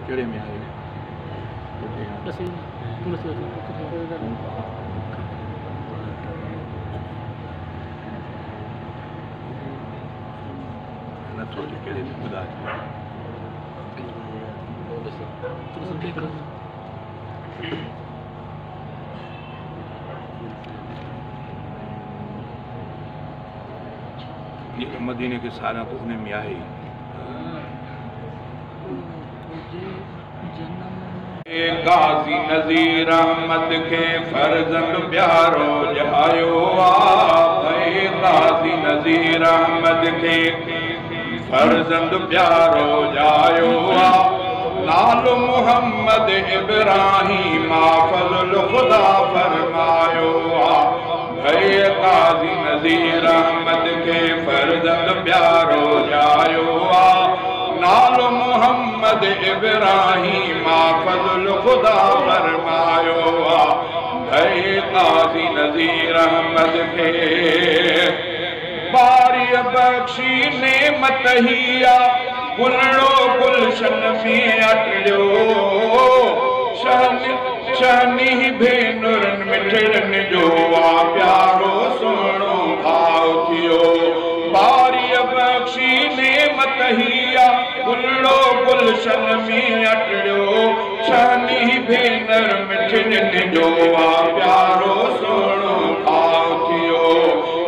केड़े में आहे नथो अचे केड़े में ॿुधाए ये मदीने के सारा तो उन्हें में आहे गाज़ी नज़ीर अहमद के फर्जंद प्यारो जहायो भाई गाज़ी नज़ीर अहमद के फर्जंद प्यारो जायो नालो मोहम्मद इब्राहिम फज़ल खुदा फरमायो भाई गाज़ी नज़ीर अहमद के फर्जंद प्यारो जायो नालो मोहम्मद इब्राहिम फज़ल खुदा फरमायो भाई गाज़ी नज़ीर अहमद के बारी बख्शी नेमत हिया गुलड़ो गुलशन में अटड़ो शहनी भेनुरन मिठड़न जो प्यारो सुनो भाव थियो बारी बख्शी नेमत हिया गुलड़ो गुलशन में अटड़ो शहनी भेनर मिठड़न जो प्यारो सुनो भाव थियो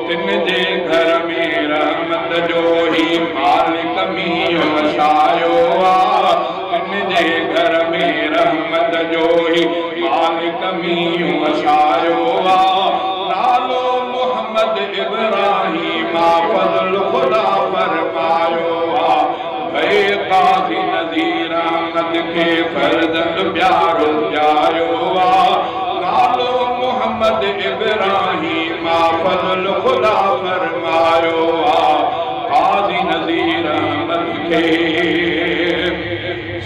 तिन जे घर में रहमत जो ही मालिक मियो वसायो तिन जे घर में रहमत जो ही मालिक मियो वसायो नालो मोहम्मद इब्राहिम फज़ल खुदा फरमायो भाई गाज़ी नज़ीर अहमद के फर्जंद प्यारो जायो नालो मोहम्मद इब्राहिम फज़ल खुदा फरमायो गाज़ी नज़ीर अहमद के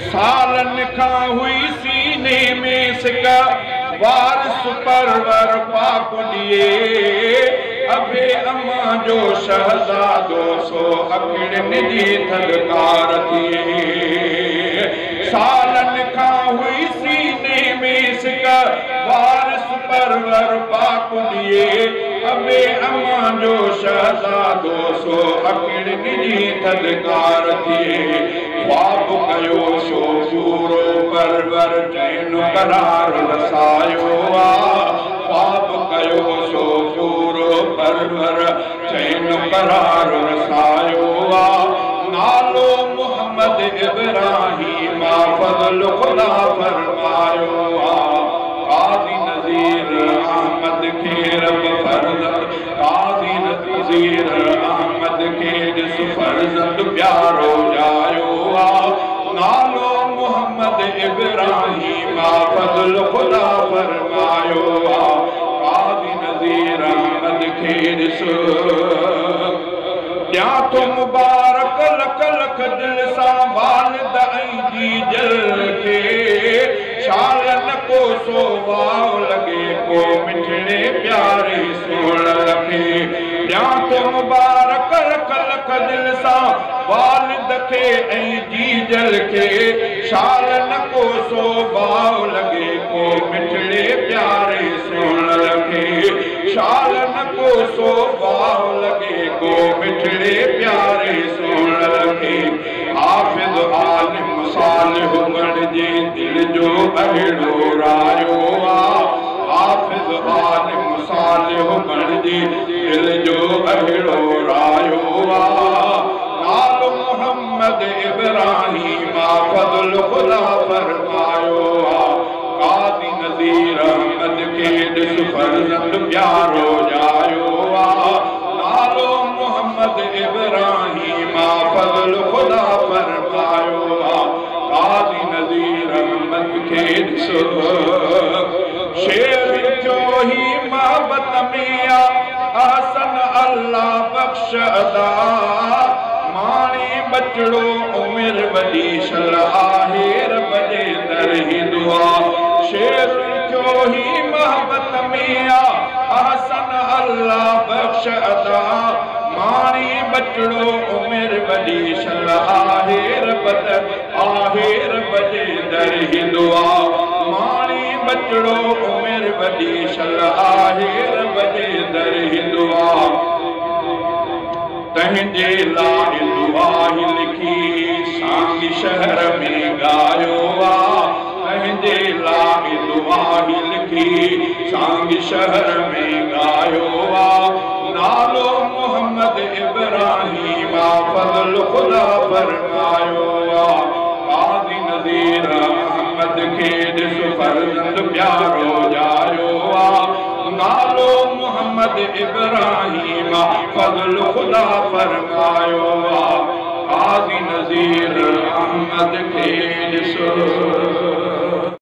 सालन खां हुई सीने में सिका वारिस परवर पाक दिए अबे अम्मा जो शहजादो सो अखड़न जी थदकार थिए सालन खां हुई सीने में सिका वारिस परवर पाक दिए अबे अम्मा जो शहजादो सो अखड़न जी थदकार थिए ख्वाब कयो सो पूरो परवर चैन करार रसायो ख्वाब कयो सो पूरो परवर चैन करार रसायो नालो मोहम्मद इब्राहिम फज़ल खुदा फरमायो गाज़ी नज़ीर अहमद के रब फर्जंद गाज़ी नज़ीर अहमद के जिस फर्जंद प्यारो जायो नालो मोहम्मद इब्राहिम फज़ल खुदा फरमायो गाज़ी नज़ीर अहमद के जिस क्या तो मुबारक लख लख दिल सा वालिद जी जल के शालन को सो वाव लगे को मिठड़े प्यारे सोण लखे क्या तो मुबारक लख लख दिल सा वालिद के जी जल के शालन को सो वाव लगे को मिठड़े प्यारे सोण लखे शालन को सो वाव लगे को मिठड़े प्यारे सोण लखे हाफिज़ आलिम सालिह बणिजे दिल जो अहिड़ो रायो हाफिज़ आलिम सालिह बणिजे दिल जो अहिड़ो रायो नालो मोहम्मद इब्राहिम फज़ल खुदा फरमायो गाज़ी नज़ीर अहमद के ॾिस फर्जंद प्यारो जायो नालो मोहम्मद इब्राहिम फज़ल खुदा फरमायो गाज़ी नज़ीर अहमद के ॾिस शेर जो ही मोहब्बत में आसन अल्लाह बख्श अदा माणी बचड़ो उमिर वॾी शल आहे रब जे दर ही दुआ शेर जो ही मोहब्बत में आसन अल्लाह बख्श अदा माणी बचड़ो उमिर वॾी सल आहे रब जे दर ही दुआ माणी बचड़ो उमिर वॾी सल आहे रब जे दर ही दुआ तंहिंजे लाइ दुआ ही लिखी सांगी शहर में गायो तंहिंजे लाइ दुआ ही लिखी सांगी शहर में गायो नालो मोहम्मद इब्राहिम फज़ल खुदा फरमायो काज़ी नज़ीर अहमद खे ॾिस फर्ज़ंद प्यारो जायो नालो मोहम्मद इब्राहिम फज़ल खुदा फरमायो काज़ी नज़ीर अहमद खे ॾिस